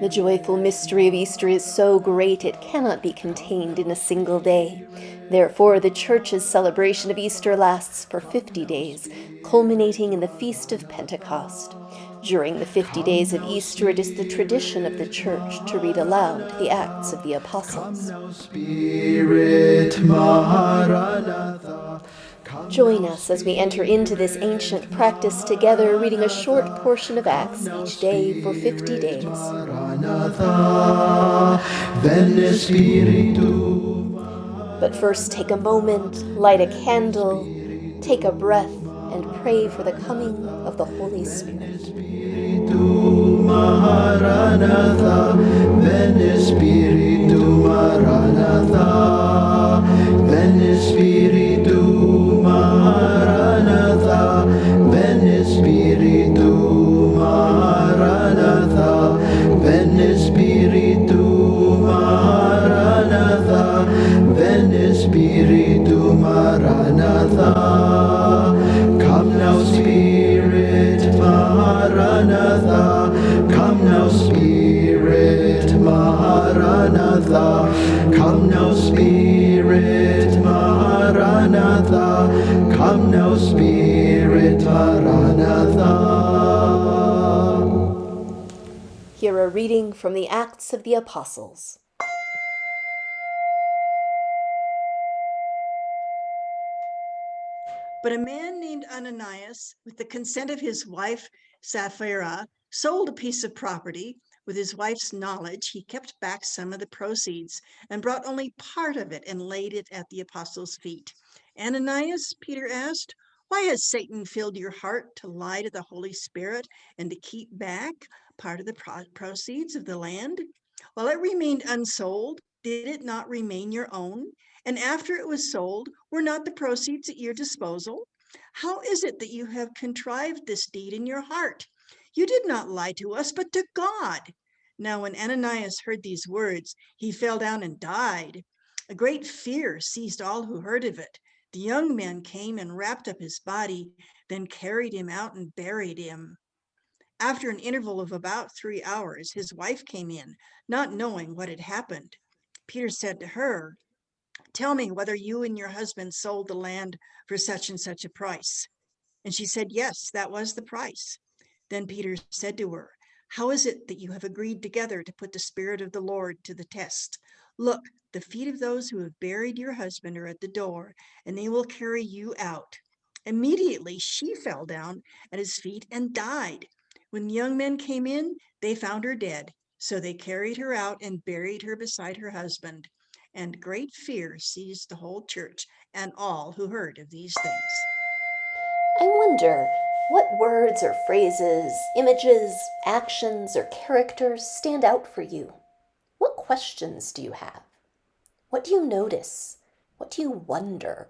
The joyful mystery of Easter is so great it cannot be contained in a single day. Therefore, the Church's celebration of Easter lasts for 50 days, culminating in the Feast of Pentecost. During the 50 days of Easter, it is the tradition of the Church to read aloud the Acts of the Apostles. Join us as we enter into this ancient practice together, reading a short portion of Acts each day for 50 days. But first, take a moment, light a candle, take a breath, and pray for the coming of the Holy Spirit. Come now, Spirit, Maranatha. Come now, Spirit, Maranatha. Come now, Spirit, Maranatha. Come now, Spirit, Maranatha. Hear a reading from the Acts of the Apostles. But a man named Ananias, with the consent of his wife Sapphira, sold a piece of property. With his wife's knowledge, he kept back some of the proceeds and brought only part of it and laid it at the apostles' feet. Ananias, Peter asked, why has Satan filled your heart to lie to the Holy Spirit and to keep back part of the proceeds of the land? While it remained unsold, did it not remain your own? And after it was sold, were not the proceeds at your disposal? How is it that you have contrived this deed in your heart? You did not lie to us, but to God. Now, when Ananias heard these words, he fell down and died. A great fear seized all who heard of it. The young men came and wrapped up his body, then carried him out and buried him. After an interval of about 3 hours, his wife came in, not knowing what had happened. Peter said to her, tell me whether you and your husband sold the land for such and such a price. And she said, yes, that was the price. Then Peter said to her, how is it that you have agreed together to put the Spirit of the Lord to the test? Look, the feet of those who have buried your husband are at the door, and they will carry you out. Immediately she fell down at his feet and died. When the young men came in, they found her dead. So they carried her out and buried her beside her husband. And great fear seized the whole church and all who heard of these things. I wonder, what words or phrases, images, actions, or characters stand out for you? What questions do you have? What do you notice? What do you wonder?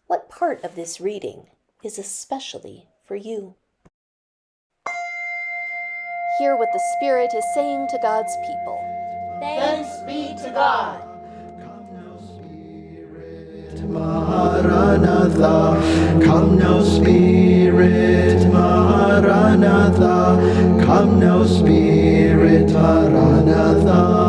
What part of this reading is especially for you? Hear what the Spirit is saying to God's people. Thanks be to God. Maranatha, come now, Spirit, Maranatha, come now, Spirit, Maranatha.